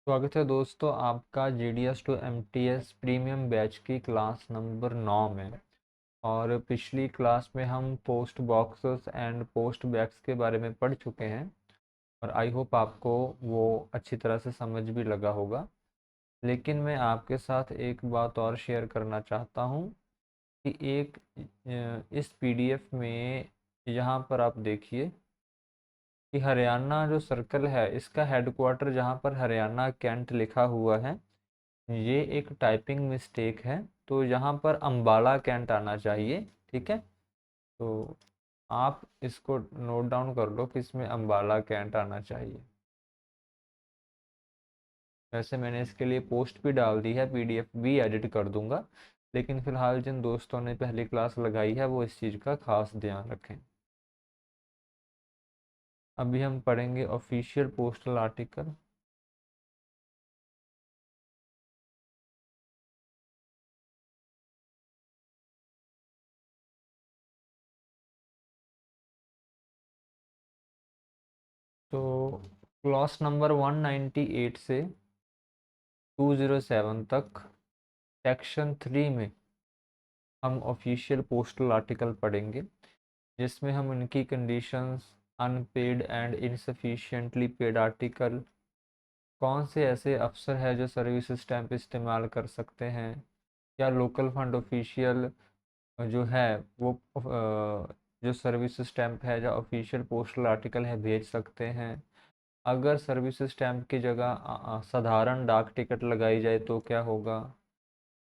स्वागत है दोस्तों आपका GDS टू MTS प्रीमियम बैच की क्लास नंबर 9 में। और पिछली क्लास में हम post boxes and post bags के बारे में पढ़ चुके हैं और आई होप आपको वो अच्छी तरह से समझ भी लगा होगा। लेकिन मैं आपके साथ एक बात और शेयर करना चाहता हूँ कि इस PDF में यहाँ पर आप देखिए कि हरियाणा जो सर्कल है इसका हेडक्वार्टर जहाँ पर हरियाणा कैंट लिखा हुआ है, ये एक टाइपिंग मिस्टेक है। तो यहाँ पर अंबाला कैंट आना चाहिए। ठीक है, तो आप इसको नोट डाउन कर लो कि इसमें अंबाला कैंट आना चाहिए। वैसे मैंने इसके लिए पोस्ट भी डाल दी है, PDF भी एडिट कर दूंगा, लेकिन फिलहाल जिन दोस्तों ने पहली क्लास लगाई है वो इस चीज़ का खास ध्यान रखें। अभी हम पढ़ेंगे ऑफिशियल पोस्टल आर्टिकल। तो क्लॉज नंबर 198 से 207 तक सेक्शन 3 में हम ऑफिशियल पोस्टल आर्टिकल पढ़ेंगे, जिसमें हम इनकी conditions, unpaid and insufficiently paid article, कौन से ऐसे अफसर हैं जो सर्विस स्टैंप इस्तेमाल कर सकते हैं, या लोकल फंड ऑफिशियल जो है वो जो सर्विस स्टैंप है जो ऑफिशियल पोस्टल आर्टिकल है भेज सकते हैं। अगर सर्विस स्टैंप की जगह साधारण डाक टिकट लगाई जाए तो क्या होगा।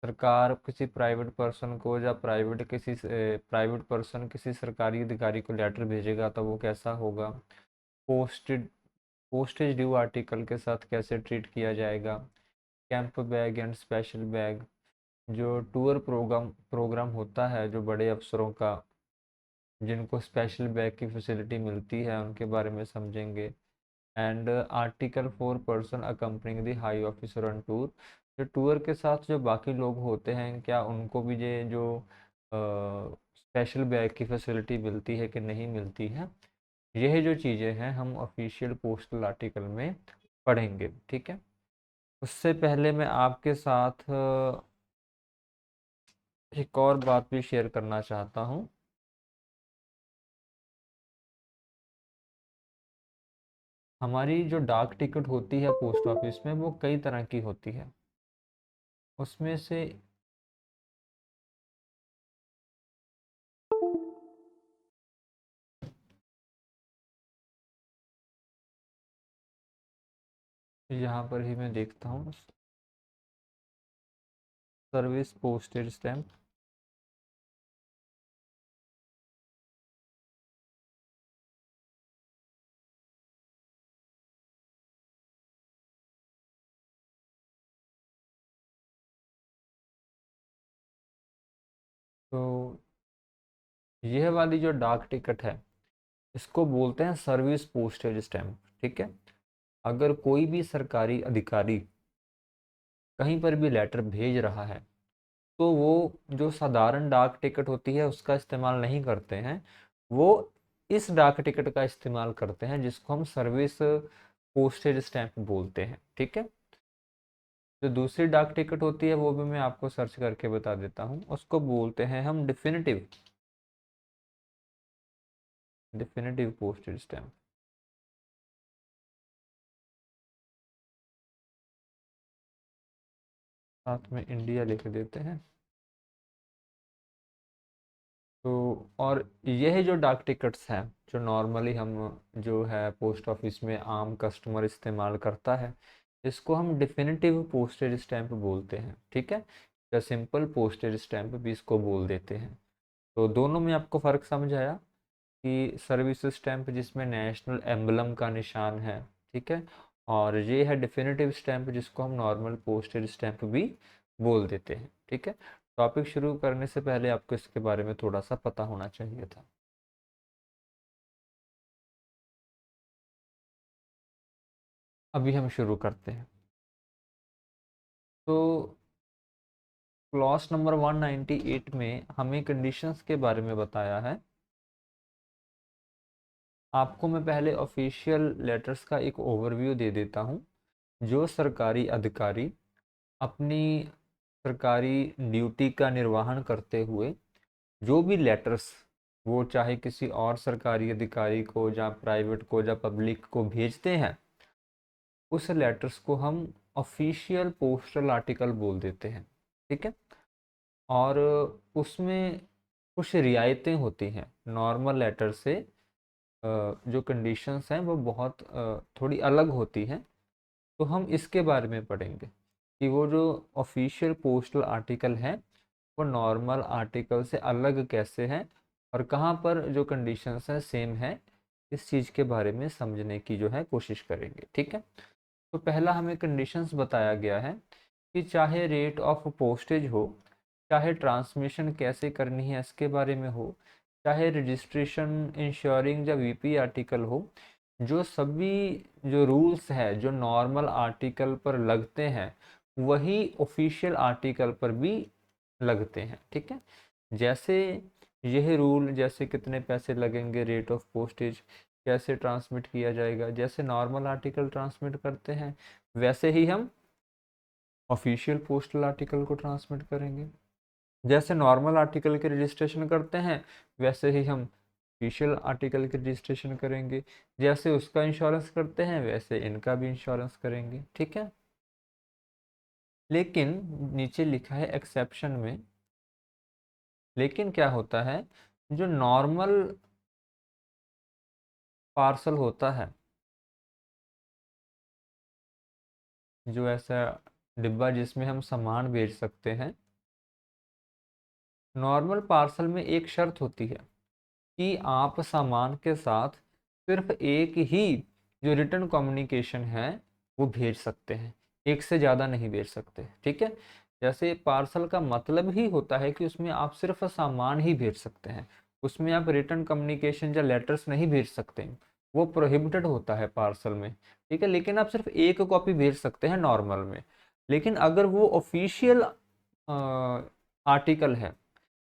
सरकार किसी प्राइवेट पर्सन को या प्राइवेट पर्सन किसी सरकारी अधिकारी को लेटर भेजेगा तो वो कैसा होगा। पोस्टेड पोस्टेज ड्यू आर्टिकल के साथ कैसे ट्रीट किया जाएगा। Camp bag and special bag, जो टूर प्रोग्राम होता है जो बड़े अफसरों का, जिनको स्पेशल बैग की फैसिलिटी मिलती है उनके बारे में समझेंगे। And article for person accompanying the high officer on tour, जो टूर के साथ जो बाकी लोग होते हैं क्या उनको भी ये जो स्पेशल बैग की फैसिलिटी मिलती है कि नहीं मिलती है। यह जो चीज़ें हैं हम ऑफिशियल पोस्टल आर्टिकल में पढ़ेंगे। ठीक है, उससे पहले मैं आपके साथ एक और बात भी शेयर करना चाहता हूँ। हमारी जो डाक टिकट होती है पोस्ट ऑफिस में वो कई तरह की होती है। उसमें से यहाँ पर ही मैं देखता हूँ, सर्विस पोस्टेज स्टैंप। तो यह वाली जो डाक टिकट है इसको बोलते हैं सर्विस पोस्टेज स्टैंप। ठीक है, अगर कोई भी सरकारी अधिकारी कहीं पर भी लेटर भेज रहा है तो वो जो साधारण डाक टिकट होती है उसका इस्तेमाल नहीं करते हैं, वो इस डाक टिकट का इस्तेमाल करते हैं जिसको हम सर्विस पोस्टेज स्टैंप बोलते हैं। ठीक है, जो दूसरी डाक टिकट होती है वो भी मैं आपको सर्च करके बता देता हूँ, उसको बोलते हैं हम डिफिनिटिव डिफिनिटिव पोस्टेज स्टैंप। साथ में इंडिया लिख देते हैं। तो और यह जो डाक टिकट्स हैं जो नॉर्मली हम जो है पोस्ट ऑफिस में आम कस्टमर इस्तेमाल करता है, इसको हम डिफिनिटिव पोस्टेज स्टैंप बोलते हैं। ठीक है, या सिंपल पोस्टेज स्टैंप भी इसको बोल देते हैं। तो दोनों में आपको फ़र्क समझ आया कि सर्विस स्टैंप जिसमें नेशनल एम्बलम का निशान है, ठीक है, और ये है डिफिनिटिव स्टैंप जिसको हम नॉर्मल पोस्टेज स्टैंप भी बोल देते हैं। ठीक है, टॉपिक शुरू करने से पहले आपको इसके बारे में थोड़ा सा पता होना चाहिए था। अभी हम शुरू करते हैं। तो क्लॉज नंबर 198 में हमें कंडीशंस के बारे में बताया है। आपको मैं पहले ऑफिशियल लेटर्स का एक ओवरव्यू दे देता हूँ जो सरकारी अधिकारी अपनी सरकारी ड्यूटी का निर्वहन करते हुए जो भी लेटर्स वो चाहे किसी और सरकारी अधिकारी को या प्राइवेट को या पब्लिक को भेजते हैं, उस लेटर्स को हम ऑफिशियल पोस्टल आर्टिकल बोल देते हैं। ठीक है। और उसमें कुछ रियायतें होती हैं नॉर्मल लेटर से। जो कंडीशंस हैं वो बहुत थोड़ी अलग होती हैं। तो हम इसके बारे में पढ़ेंगे कि वो जो ऑफिशियल पोस्टल आर्टिकल है वो नॉर्मल आर्टिकल से अलग कैसे हैं और कहाँ पर जो कंडीशंस हैं सेम है। इस चीज़ के बारे में समझने की जो है कोशिश करेंगे। ठीक है। तो पहला हमें कंडीशंस बताया गया है कि चाहे रेट ऑफ पोस्टेज हो, चाहे ट्रांसमिशन कैसे करनी है इसके बारे में हो, चाहे रजिस्ट्रेशन इंश्योरिंग या वीपी आर्टिकल हो, जो सभी जो रूल्स है जो नॉर्मल आर्टिकल पर लगते हैं वही ऑफिशियल आर्टिकल पर भी लगते हैं। ठीक है। जैसे यह रूल, जैसे कितने पैसे लगेंगे, रेट ऑफ पोस्टेज कैसे ट्रांसमिट किया जाएगा, जैसे नॉर्मल आर्टिकल ट्रांसमिट करते हैं वैसे ही हम ऑफिशियल पोस्टल आर्टिकल को ट्रांसमिट करेंगे। जैसे नॉर्मल आर्टिकल के रजिस्ट्रेशन करते हैं वैसे ही हम ऑफिशियल आर्टिकल के रजिस्ट्रेशन करेंगे। जैसे उसका इंश्योरेंस करते हैं वैसे इनका भी इंश्योरेंस करेंगे। ठीक है। लेकिन नीचे लिखा है एक्सेप्शन में, लेकिन क्या होता है जो नॉर्मल पार्सल होता है, जो ऐसा डिब्बा जिसमें हम सामान भेज सकते हैं, नॉर्मल पार्सल में एक शर्त होती है कि आप सामान के साथ सिर्फ एक ही जो रिटर्न कम्युनिकेशन है वो भेज सकते हैं, एक से ज़्यादा नहीं भेज सकते। ठीक है। जैसे पार्सल का मतलब ही होता है कि उसमें आप सिर्फ सामान ही भेज सकते हैं, उसमें आप रिटर्न कम्युनिकेशन या लेटर्स नहीं भेज सकते, वो प्रोहिबिटेड होता है पार्सल में। ठीक है। लेकिन आप सिर्फ एक कॉपी भेज सकते हैं नॉर्मल में। लेकिन अगर वो ऑफिशियल आर्टिकल है,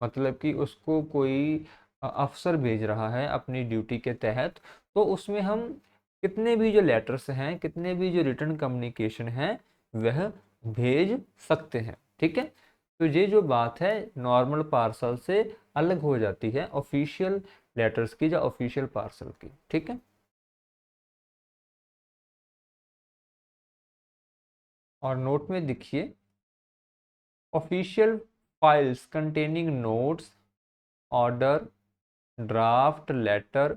मतलब कि उसको कोई अफसर भेज रहा है अपनी ड्यूटी के तहत, तो उसमें हम कितने भी जो लेटर्स हैं, कितने भी जो रिटर्न कम्युनिकेशन है वह भेज सकते हैं। ठीक है। तो ये जो बात है नॉर्मल पार्सल से अलग हो जाती है ऑफिशियल लेटर्स की या ऑफिशियल पार्सल की। ठीक है। और नोट में देखिए, official files containing notes, order, draft letter,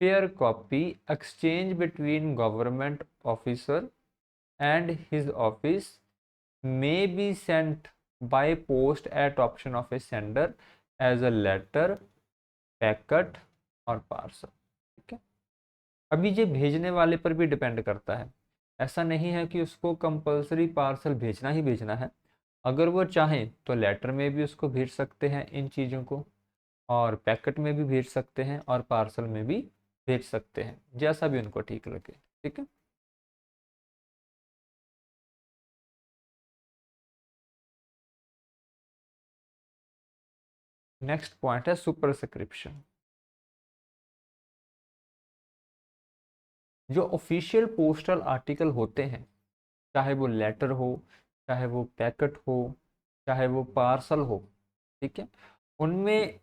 fair copy exchange between government officer and his office may be sent by post at option of a sender as a letter, packet और parcel। ठीक है। अभी ये भेजने वाले पर भी depend करता है। ऐसा नहीं है कि उसको कंपलसरी पार्सल भेजना ही भेजना है। अगर वो चाहें तो लेटर में भी उसको भेज सकते हैं इन चीज़ों को, और पैकेट में भी भेज सकते हैं और पार्सल में भी भेज सकते हैं, जैसा भी उनको ठीक लगे। ठीक है। नेक्स्ट पॉइंट है सुपरस्क्रिप्शन। जो ऑफिशियल पोस्टल आर्टिकल होते हैं, चाहे वो लेटर हो, चाहे वो पैकेट हो, चाहे वो पार्सल हो, ठीक है, उनमें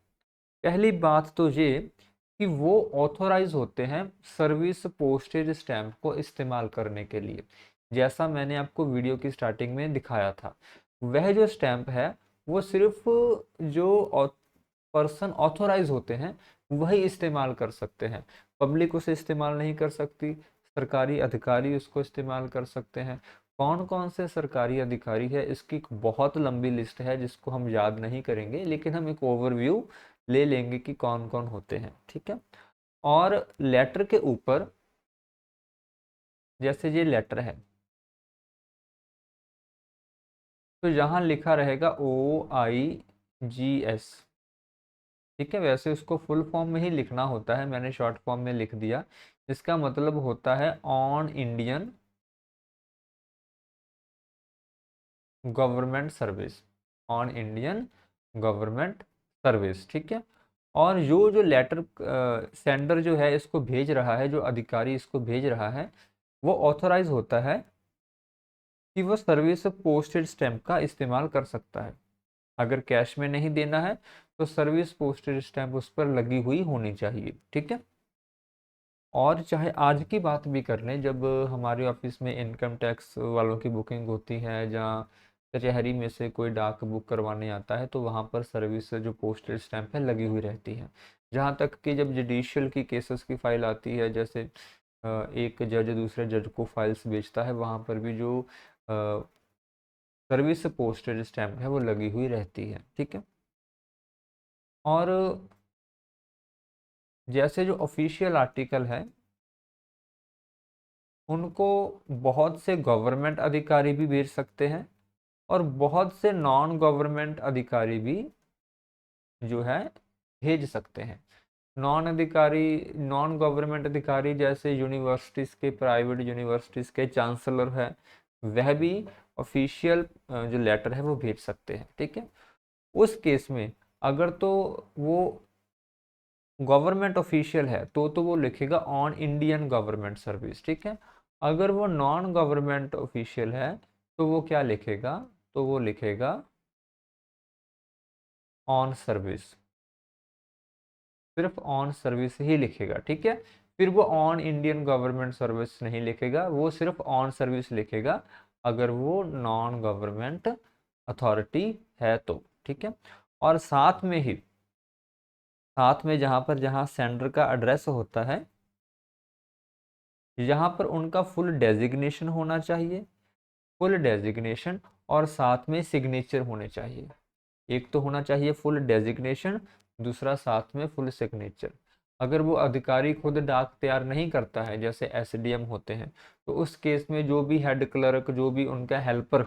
पहली बात तो ये कि वो ऑथोराइज होते हैं सर्विस पोस्टेज स्टैंप को इस्तेमाल करने के लिए। जैसा मैंने आपको वीडियो की स्टार्टिंग में दिखाया था, वह जो स्टैंप है वो सिर्फ जो पर्सन ऑथोराइज होते हैं वही इस्तेमाल कर सकते हैं। पब्लिक उसे इस्तेमाल नहीं कर सकती, सरकारी अधिकारी उसको इस्तेमाल कर सकते हैं। कौन कौन से सरकारी अधिकारी है इसकी एक बहुत लंबी लिस्ट है जिसको हम याद नहीं करेंगे, लेकिन हम एक ओवरव्यू ले लेंगे कि कौन कौन होते हैं। ठीक है। और लेटर के ऊपर, जैसे ये लेटर है तो यहाँ लिखा रहेगा OIGS। ठीक है। वैसे उसको फुल फॉर्म में ही लिखना होता है, मैंने शॉर्ट फॉर्म में लिख दिया। इसका मतलब होता है on Indian government service, on Indian government service. ठीक है। और जो जो लेटर सेंडर जो है इसको भेज रहा है, जो अधिकारी इसको भेज रहा है, वो ऑथोराइज होता है कि वो सर्विस पोस्टेज स्टैंप का इस्तेमाल कर सकता है। अगर कैश में नहीं देना है तो सर्विस पोस्टेज स्टैंप उस पर लगी हुई होनी चाहिए, ठीक है। और चाहे आज की बात भी कर लें, जब हमारे ऑफिस में इनकम टैक्स वालों की बुकिंग होती है, जहाँ कचहरी में से कोई डाक बुक करवाने आता है, तो वहाँ पर सर्विस जो पोस्टेज स्टैंप है लगी हुई रहती है। जहाँ तक कि जब जुडिशियल की केसेस की फाइल आती है, जैसे एक जज दूसरे जज को फाइल्स बेचता है, वहाँ पर भी जो सर्विस पोस्टेज स्टैंप है वो लगी हुई रहती है, ठीक है। और जैसे जो ऑफिशियल आर्टिकल है उनको बहुत से गवर्नमेंट अधिकारी भी भेज सकते हैं और बहुत से नॉन गवर्नमेंट अधिकारी भी जो है भेज सकते हैं। नॉन गवर्नमेंट अधिकारी जैसे यूनिवर्सिटीज़ के, प्राइवेट यूनिवर्सिटीज़ के चांसलर है, वह भी ऑफिशियल जो लेटर है वो भेज सकते हैं, ठीक है। उस केस में अगर तो वो गवर्नमेंट ऑफिशियल है तो वो लिखेगा ऑन इंडियन गवर्नमेंट सर्विस, ठीक है। अगर वो नॉन गवर्नमेंट ऑफिशियल है तो वो क्या लिखेगा, तो वो लिखेगा ऑन सर्विस, सिर्फ ऑन सर्विस ही लिखेगा, ठीक है। फिर वो ऑन इंडियन गवर्नमेंट सर्विस नहीं लिखेगा, वो सिर्फ ऑन सर्विस लिखेगा अगर वो नॉन गवर्नमेंट अथॉरिटी है तो, ठीक है। और साथ में जहाँ सेंडर का एड्रेस होता है, यहाँ पर उनका फुल डेजिग्नेशन होना चाहिए, फुल डेजिग्नेशन, और साथ में सिग्नेचर होने चाहिए। एक तो होना चाहिए फुल डेजिग्नेशन, दूसरा साथ में फुल सिग्नेचर। अगर वो अधिकारी खुद डाक तैयार नहीं करता है, जैसे एसडीएम होते हैं, तो उस केस में जो भी हेड क्लर्क, जो भी उनका हेल्पर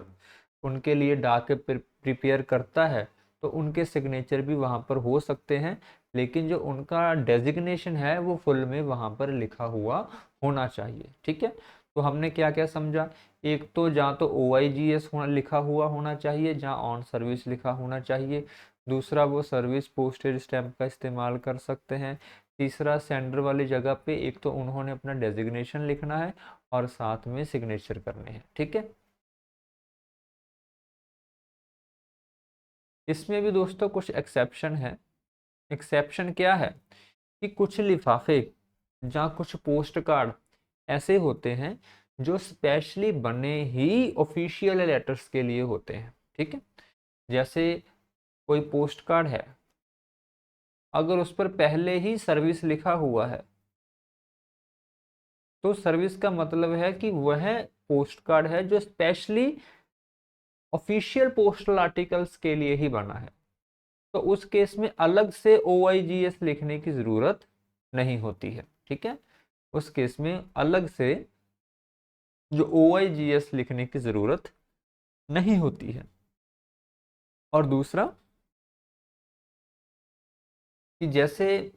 उनके लिए डाक प्रिपेयर करता है, तो उनके सिग्नेचर भी वहाँ पर हो सकते हैं, लेकिन जो उनका डेजिग्नेशन है वो फुल में वहाँ पर लिखा हुआ होना चाहिए, ठीक है। तो हमने क्या क्या समझा, एक तो जहाँ तो OIGS होना लिखा हुआ होना चाहिए, जहाँ ऑन सर्विस लिखा होना चाहिए। दूसरा, वो सर्विस पोस्टेज स्टैंप का इस्तेमाल कर सकते हैं। तीसरा, सेंडर वाली जगह पे एक तो उन्होंने अपना डेजिग्नेशन लिखना है और साथ में सिग्नेचर करने हैं, ठीक है। इसमें भी दोस्तों कुछ एक्सेप्शन है। एक्सेप्शन क्या है कि कुछ लिफाफे, जहाँ कुछ पोस्ट कार्ड ऐसे होते हैं जो स्पेशली बने ही ऑफिशियल लेटर्स के लिए होते हैं, ठीक है। जैसे कोई पोस्ट कार्ड है, अगर उस पर पहले ही सर्विस लिखा हुआ है, तो सर्विस का मतलब है कि वह पोस्ट कार्ड है जो स्पेशली ऑफिशियल पोस्टल आर्टिकल्स के लिए ही बना है। तो उस केस में अलग से OIGS लिखने की जरूरत नहीं होती है, ठीक है। उस केस में अलग से जो OIGS लिखने की जरूरत नहीं होती है। और दूसरा कि जैसे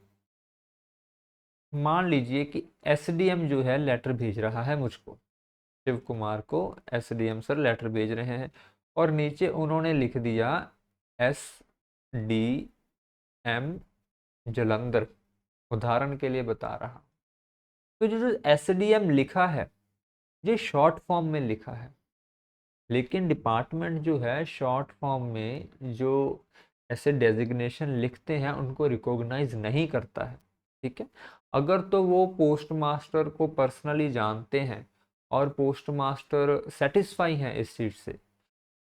मान लीजिए कि SDM जो है लेटर भेज रहा है मुझको, शिव कुमार को SDM सर लेटर भेज रहे हैं, और नीचे उन्होंने लिख दिया SDM जलंधर, उदाहरण के लिए बता रहा। तो जो जो SDM लिखा है ये शॉर्ट फॉर्म में लिखा है, लेकिन डिपार्टमेंट जो है शॉर्ट फॉर्म में जो ऐसे डेजिग्नेशन लिखते हैं उनको रिकॉग्नाइज नहीं करता है, ठीक है। अगर तो वो पोस्ट मास्टर को पर्सनली जानते हैं और पोस्ट मास्टर सेटिस्फाई हैं इस चीज से,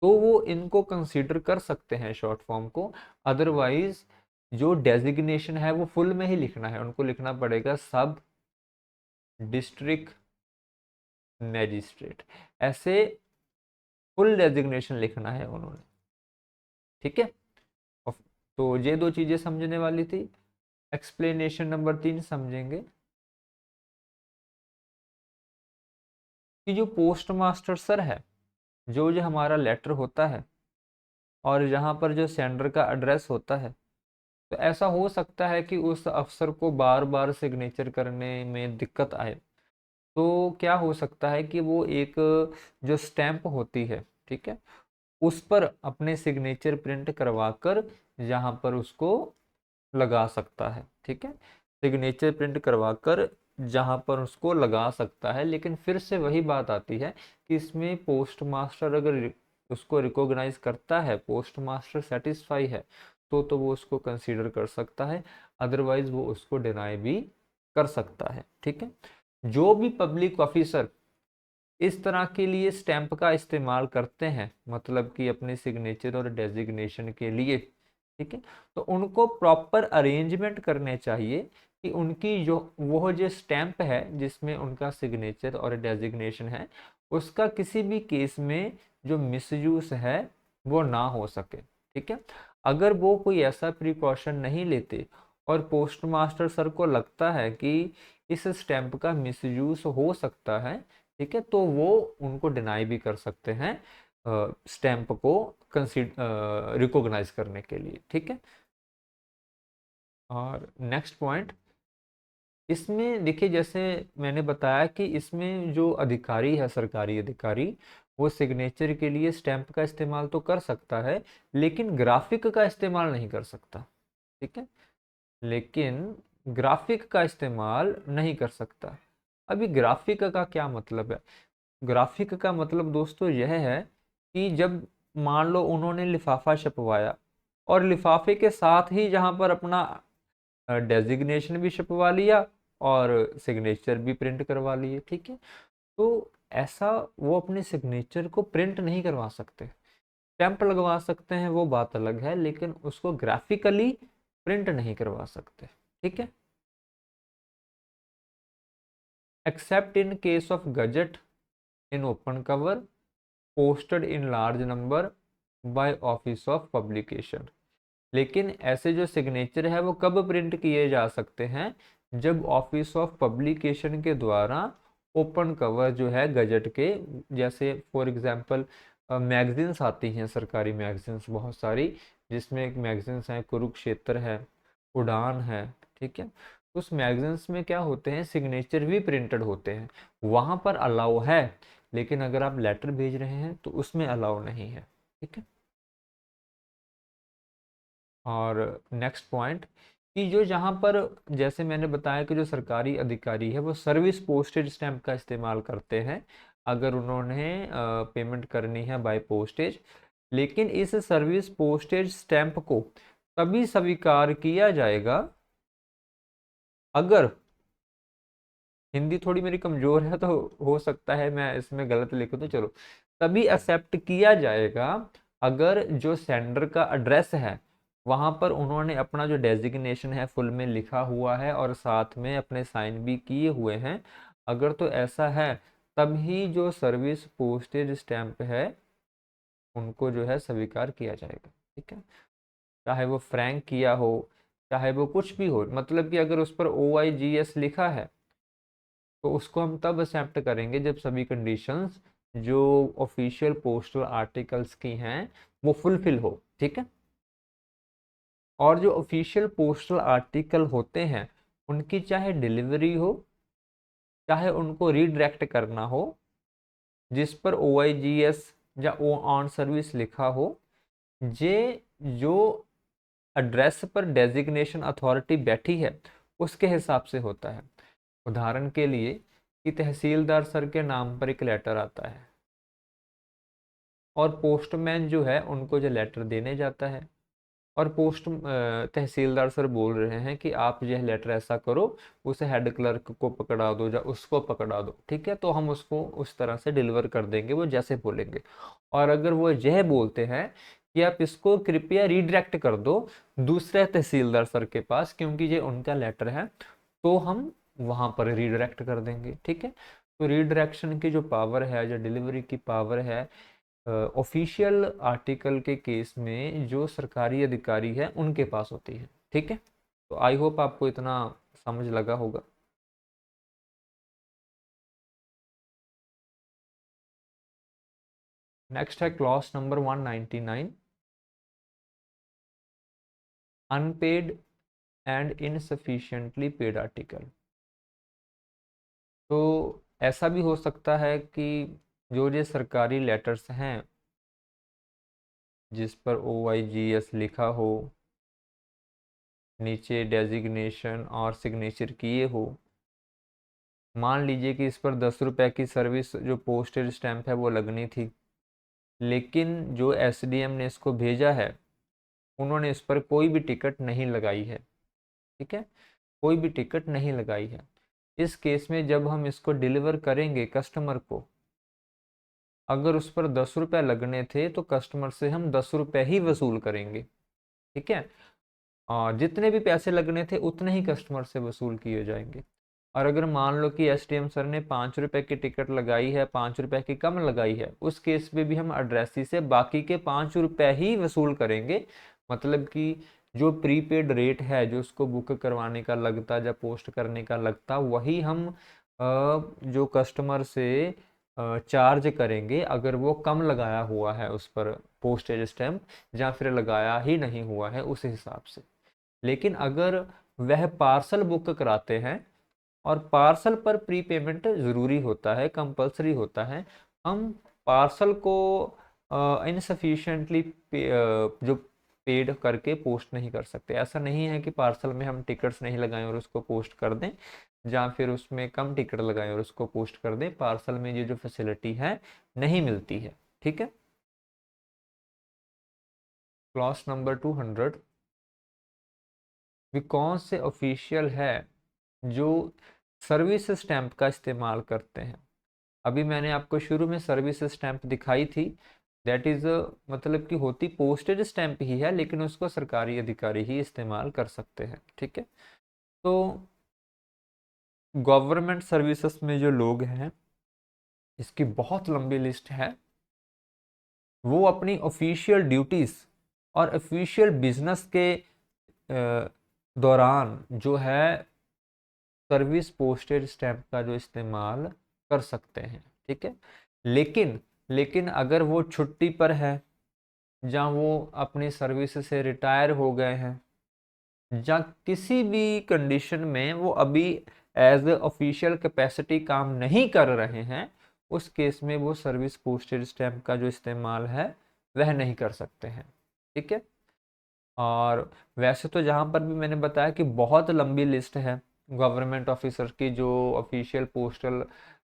तो वो इनको कंसीडर कर सकते हैं शॉर्ट फॉर्म को। अदरवाइज जो डेजिग्नेशन है वो फुल में ही लिखना है, उनको लिखना पड़ेगा सब डिस्ट्रिक्ट मैजिस्ट्रेट, ऐसे फुल डेजिग्नेशन लिखना है उन्होंने, ठीक है। तो ये दो चीजें समझने वाली थी। एक्सप्लेनेशन नंबर 3 समझेंगे कि जो पोस्ट मास्टर सर है, जो हमारा लेटर होता है और यहाँ पर जो सेंडर का एड्रेस होता है, तो ऐसा हो सकता है कि उस अफसर को बार बार सिग्नेचर करने में दिक्कत आए। तो क्या हो सकता है कि वो एक जो स्टैंप होती है, ठीक है, उस पर अपने सिग्नेचर प्रिंट करवा कर यहाँ पर उसको लगा सकता है, ठीक है। सिग्नेचर प्रिंट करवा कर जहाँ पर उसको लगा सकता है। लेकिन फिर से वही बात आती है कि इसमें पोस्ट मास्टर अगर उसको रिकॉग्नाइज करता है, पोस्ट मास्टर सेटिस्फाई है, तो वो उसको कंसीडर कर सकता है, अदरवाइज वो उसको डिनाई भी कर सकता है। ठीक है, जो भी पब्लिक ऑफिसर इस तरह के लिए स्टैंप का इस्तेमाल करते हैं, मतलब कि अपने सिग्नेचर और डेजिग्नेशन के लिए, ठीक है, तो उनको प्रॉपर अरेंजमेंट करने चाहिए कि उनकी जो वो जो स्टैंप है जिसमें उनका सिग्नेचर और डेजिग्नेशन है, उसका किसी भी केस में जो मिसयूज है वो ना हो सके। ठीक है, अगर वो कोई ऐसा प्रिकॉशन नहीं लेते और पोस्ट मास्टर सर को लगता है कि इस स्टैंप का मिसयूज हो सकता है, ठीक है, तो वो उनको डिनाई भी कर सकते हैं स्टैंप को रिकॉग्नाइज करने के लिए। ठीक है, और नेक्स्ट पॉइंट, इसमें देखिए जैसे मैंने बताया कि इसमें जो अधिकारी है, सरकारी अधिकारी, वो सिग्नेचर के लिए स्टैंप का इस्तेमाल तो कर सकता है लेकिन ग्राफिक का इस्तेमाल नहीं कर सकता। ठीक है, लेकिन ग्राफिक का इस्तेमाल नहीं कर सकता। अभी ग्राफिक का क्या मतलब है? ग्राफिक का मतलब दोस्तों यह है कि जब मान लो उन्होंने लिफाफा छपवाया और लिफाफे के साथ ही जहां पर अपना डेजिग्नेशन भी छपवा लिया और सिग्नेचर भी प्रिंट करवा लिए, ठीक है, तो ऐसा वो अपने सिग्नेचर को प्रिंट नहीं करवा सकते। स्टैंप लगवा सकते हैं, वो बात अलग है, लेकिन उसको ग्राफिकली प्रिंट नहीं करवा सकते। ठीक है, accept in case of gazette in open cover posted in large number by office of publication. लेकिन ऐसे जो सिग्नेचर है वो कब प्रिंट किए जा सकते हैं? जब ऑफिस ऑफ पब्लिकेशन के द्वारा ओपन कवर जो है गजट के, जैसे फॉर एग्जांपल मैगजीन्स आती हैं, सरकारी मैगजीन्स बहुत सारी, जिसमें एक मैगजीन्स है कुरुक्षेत्र है, उड़ान है, ठीक है, उस मैगजीन्स में क्या होते हैं, सिग्नेचर भी प्रिंटेड होते हैं, वहां पर अलाउ है, लेकिन अगर आप लेटर भेज रहे हैं तो उसमें अलाउ नहीं है। ठीक है, और नेक्स्ट पॉइंट कि जो जहाँ पर जैसे मैंने बताया कि जो सरकारी अधिकारी है वो सर्विस पोस्टेज स्टैंप का इस्तेमाल करते हैं अगर उन्होंने पेमेंट करनी है बाय पोस्टेज, लेकिन इस सर्विस पोस्टेज स्टैंप को तभी स्वीकार किया जाएगा अगर, हिंदी थोड़ी मेरी कमजोर है तो हो सकता है मैं इसमें गलत लिखूं, तो चलो, तभी एक्सेप्ट किया जाएगा अगर जो सेंडर का एड्रेस है वहां पर उन्होंने अपना जो डेजिग्नेशन है फुल में लिखा हुआ है और साथ में अपने साइन भी किए हुए हैं। अगर तो ऐसा है तभी जो सर्विस पोस्टेज स्टैंप है उनको जो है स्वीकार किया जाएगा। ठीक है, चाहे वो फ्रैंक किया हो, चाहे वो कुछ भी हो, मतलब कि अगर उस पर OIGS लिखा है तो उसको हम तब एक्सेप्ट करेंगे जब सभी कंडीशंस जो ऑफिशियल पोस्टल आर्टिकल्स की हैं वो फुलफिल हो। ठीक है, और जो ऑफिशियल पोस्टल आर्टिकल होते हैं उनकी चाहे डिलीवरी हो चाहे उनको रीडायरेक्ट करना हो, जिस पर OIGS या ओ ऑन सर्विस लिखा हो, जे जो एड्रेस पर डेजिग्नेशन अथॉरिटी बैठी है उसके हिसाब से होता है। उदाहरण के लिए कि तहसीलदार सर के नाम पर एक लेटर आता है और पोस्टमैन जो है उनको जो लेटर देने जाता है, और तहसीलदार सर बोल रहे हैं कि आप यह लेटर ऐसा करो, उसे हेड क्लर्क को पकड़ा दो या उसको पकड़ा दो। ठीक है, तो हम उसको उस तरह से डिलीवर कर देंगे वो जैसे बोलेंगे। और अगर वो यह बोलते हैं कि आप इसको कृपया रीडायरेक्ट कर दो दूसरे तहसीलदार सर के पास क्योंकि ये उनका लेटर है, तो हम वहां पर रीडायरेक्ट कर देंगे। ठीक है, तो रीडायरेक्शन की जो पावर है, जो डिलीवरी की पावर है, ऑफिशियल आर्टिकल के केस में जो सरकारी अधिकारी है उनके पास होती है। ठीक है, तो आई होप आपको इतना समझ लगा होगा। नेक्स्ट है clause number 199, unpaid and insufficiently paid article. तो ऐसा भी हो सकता है कि जो ये सरकारी लेटर्स हैं जिस पर OIGS लिखा हो, नीचे डेजिग्नेशन और सिग्नेचर किए हो, मान लीजिए कि इस पर 10 रुपये की सर्विस जो पोस्टेज स्टैंप है वो लगनी थी, लेकिन जो एसडीएम ने इसको भेजा है उन्होंने इस पर कोई भी टिकट नहीं लगाई है। ठीक है, कोई भी टिकट नहीं लगाई है। इस केस में जब हम इसको डिलीवर करेंगे कस्टमर को, अगर उस पर 10 रुपये लगने थे तो कस्टमर से हम 10 रुपये ही वसूल करेंगे। ठीक है, और जितने भी पैसे लगने थे उतने ही कस्टमर से वसूल किए जाएंगे। और अगर मान लो कि एसडीएम सर ने 5 रुपये की टिकट लगाई है, 5 रुपये की कम लगाई है, उस केस में भी हम एड्रेसी से बाकी के 5 रुपये ही वसूल करेंगे। मतलब कि जो प्रीपेड रेट है जो उसको बुक करवाने का लगता या पोस्ट करने का लगता, वही हम जो कस्टमर से चार्ज करेंगे अगर वो कम लगाया हुआ है उस पर पोस्टेज स्टैम्प, या फिर लगाया ही नहीं हुआ है उस हिसाब से। लेकिन अगर वह पार्सल बुक कराते हैं और पार्सल पर प्री पेमेंट ज़रूरी होता है, कंपलसरी होता है, हम पार्सल को इनसफिशिएंटली जो पेड करके पोस्ट नहीं कर सकते। ऐसा नहीं है कि पार्सल में हम टिकट्स नहीं लगाएं और उसको पोस्ट कर दें, या फिर उसमें कम टिकट लगाएं और उसको पोस्ट कर दें। पार्सल में ये जो फैसिलिटी है नहीं मिलती है। ठीक है, क्लॉज नंबर 200, वे कौन से ऑफिशियल है जो सर्विस स्टैंप का इस्तेमाल करते हैं। अभी मैंने आपको शुरू में सर्विस स्टैंप दिखाई थी, दैट इज मतलब कि होती पोस्टेज स्टैंप ही है, लेकिन उसको सरकारी अधिकारी ही इस्तेमाल कर सकते हैं। ठीक है, तो गवर्नमेंट सर्विसेज में जो लोग हैं, इसकी बहुत लंबी लिस्ट है, वो अपनी ऑफिशियल ड्यूटीज और ऑफिशियल बिजनेस के दौरान जो है सर्विस पोस्टेज स्टैंप का जो इस्तेमाल कर सकते हैं। ठीक है, लेकिन लेकिन अगर वो छुट्टी पर है, या वो अपनी सर्विस से रिटायर हो गए हैं, या किसी भी कंडीशन में वो अभी एज ऑफिशियल कैपेसिटी काम नहीं कर रहे हैं, उस केस में वो सर्विस पोस्टेज स्टैंप का जो इस्तेमाल है वह नहीं कर सकते हैं। ठीक है, और वैसे तो जहाँ पर भी मैंने बताया कि बहुत लंबी लिस्ट है गवर्नमेंट ऑफिसर की जो ऑफिशियल पोस्टल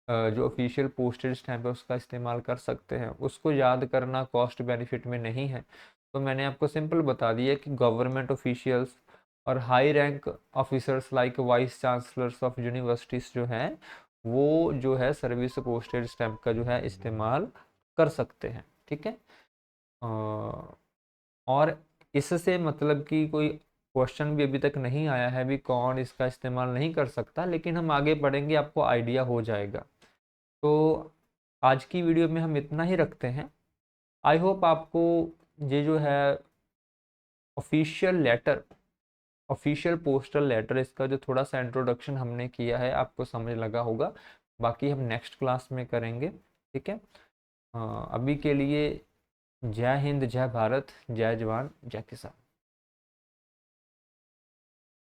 जो ऑफिशियल पोस्टेज स्टैंप है उसका इस्तेमाल कर सकते हैं, उसको याद करना कॉस्ट बेनिफिट में नहीं है। तो मैंने आपको सिंपल बता दिया कि गवर्नमेंट ऑफिशियल्स और high rank officers like vice chancellors of universities जो हैं, वो जो है सर्विस पोस्टेज स्टैंप का जो है इस्तेमाल कर सकते हैं। ठीक है, और इससे मतलब कि कोई क्वेश्चन भी अभी तक नहीं आया है भी कौन इसका इस्तेमाल नहीं कर सकता, लेकिन हम आगे बढ़ेंगे आपको आइडिया हो जाएगा। तो आज की वीडियो में हम इतना ही रखते हैं। आई होप आपको ये जो है official letter, official postal letter, इसका जो थोड़ा सा इंट्रोडक्शन हमने किया है आपको समझ लगा होगा। बाकी हम नेक्स्ट क्लास में करेंगे। ठीक है, अभी के लिए जय हिंद, जय भारत, जय जवान, जय किसान।